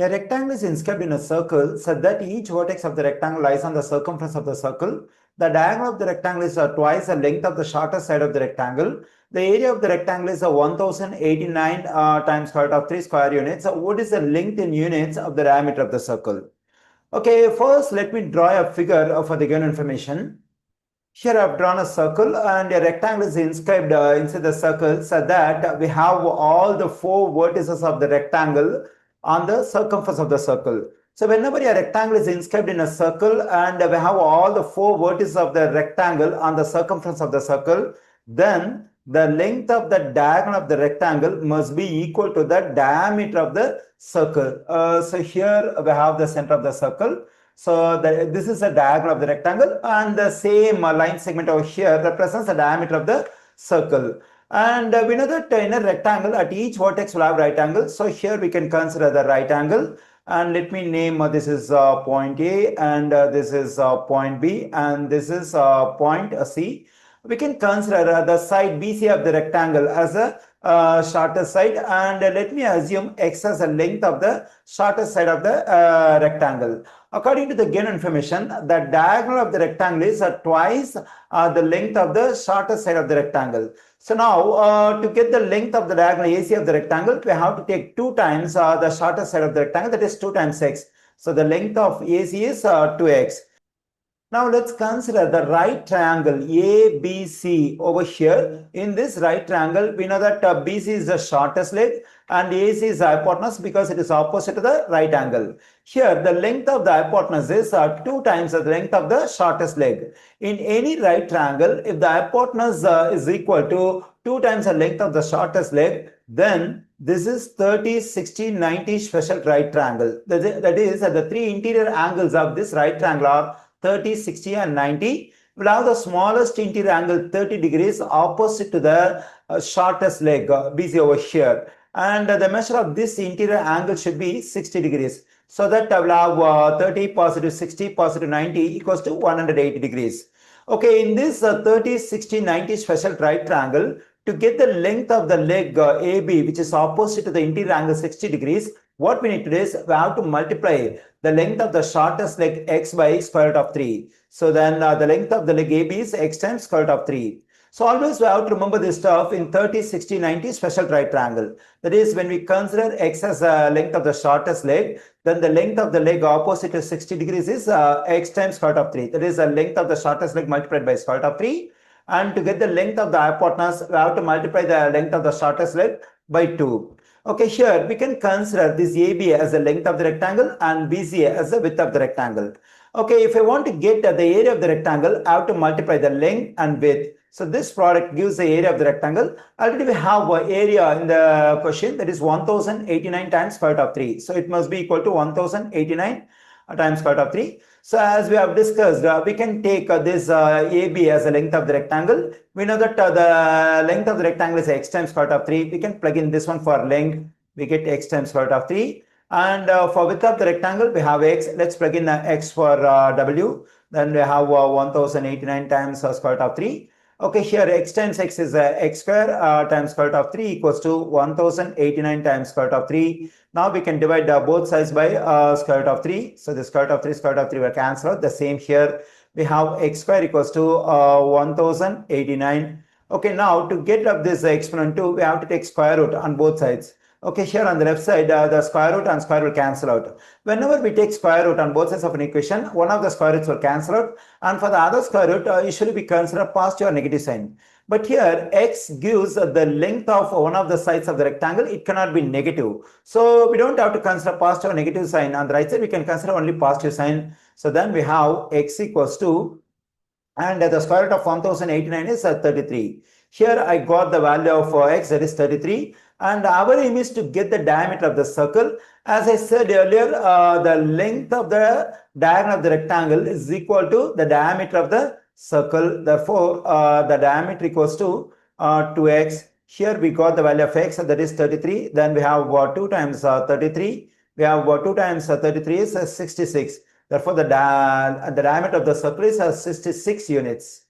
A rectangle is inscribed in a circle such that each vertex of the rectangle lies on the circumference of the circle. The diagonal of the rectangle is twice the length of the shortest side of the rectangle. The area of the rectangle is 1089 times square root of 3 square units. So what is the length in units of the diameter of the circle? Okay, first let me draw a figure for the given information. Here I have drawn a circle and a rectangle is inscribed inside the circle so that we have all the four vertices of the rectangle on the circumference of the circle. So whenever a rectangle is inscribed in a circle and we have all the four vertices of the rectangle on the circumference of the circle, then the length of the diagonal of the rectangle must be equal to the diameter of the circle. So here we have the center of the circle. So this is the diagonal of the rectangle, and the same line segment over here represents the diameter of the circle. And we know that in a rectangle at each vertex will have right angle. So here we can consider the right angle, and let me name this is point A, and this is point B, and this is point C. We can consider the side BC of the rectangle as a shortest side, and let me assume x as the length of the shortest side of the rectangle. According to the given information, the diagonal of the rectangle is twice the length of the shortest side of the rectangle. So now to get the length of the diagonal AC of the rectangle, we have to take 2 times the shortest side of the rectangle, that is 2 times x. So the length of AC is 2x. Now let's consider the right triangle ABC over here. In this right triangle, we know that BC is the shortest leg and AC is the hypotenuse because it is opposite to the right angle. Here, the length of the hypotenuse is 2 times the length of the shortest leg. In any right triangle, if the hypotenuse is equal to 2 times the length of the shortest leg, then this is 30, 60, 90 special right triangle. That is, the 3 interior angles of this right triangle are 30, 60 and 90. Will have the smallest interior angle 30 degrees opposite to the shortest leg BC over here. And the measure of this interior angle should be 60 degrees. So that I will have 30 positive 60 positive 90 equals to 180 degrees. Okay, in this 30, 60, 90 special right triangle, to get the length of the leg AB, which is opposite to the interior angle 60 degrees, what we need to do is we have to multiply the length of the shortest leg x by square root of 3. So then the length of the leg AB is x times square root of 3. So always we have to remember this stuff in 30, 60, 90 special right triangle. That is, when we consider x as the length of the shortest leg, then the length of the leg opposite to 60 degrees is x times square root of 3. That is the length of the shortest leg multiplied by square root of 3. And to get the length of the hypotenuse, we have to multiply the length of the shortest leg by 2. Okay, here we can consider this AB as the length of the rectangle and BC as the width of the rectangle. Okay, if I want to get the area of the rectangle, I have to multiply the length and width. So this product gives the area of the rectangle. Already we have area in the question, that is 1089 times square root of 3. So it must be equal to 1089 times square root of 3. So as we have discussed, we can take this AB as the length of the rectangle. We know that the length of the rectangle is x times square root of 3. We can plug in this one for length. We get x times square root of 3. And for width of the rectangle, we have x. Let's plug in x for w. Then we have 1089 times square root of 3. Okay, here x times x is x square times square root of 3 equals to 1089 times square root of 3. Now we can divide both sides by square root of 3. So the square root of 3, square root of 3 will cancel out. The same here, we have x square equals to 1089. Okay, now to get up this exponent 2, we have to take square root on both sides. Okay, here on the left side, the square root and square will cancel out. Whenever we take square root on both sides of an equation, one of the square roots will cancel out. And for the other square root, usually we consider positive or negative sign. But here, x gives the length of one of the sides of the rectangle. It cannot be negative. So we don't have to consider positive or negative sign. On the right side, we can consider only positive sign. So then we have x equals to, and the square root of 1089 is 33. Here I got the value of x, that is 33. And our aim is to get the diameter of the circle. As I said earlier, the length of the diagonal of the rectangle is equal to the diameter of the circle. Therefore, the diameter equals to 2x. Here we got the value of x, that is 33. Then we have 2 times 33. We have 2 times 33 is 66. Therefore, the diameter of the circle is 66 units.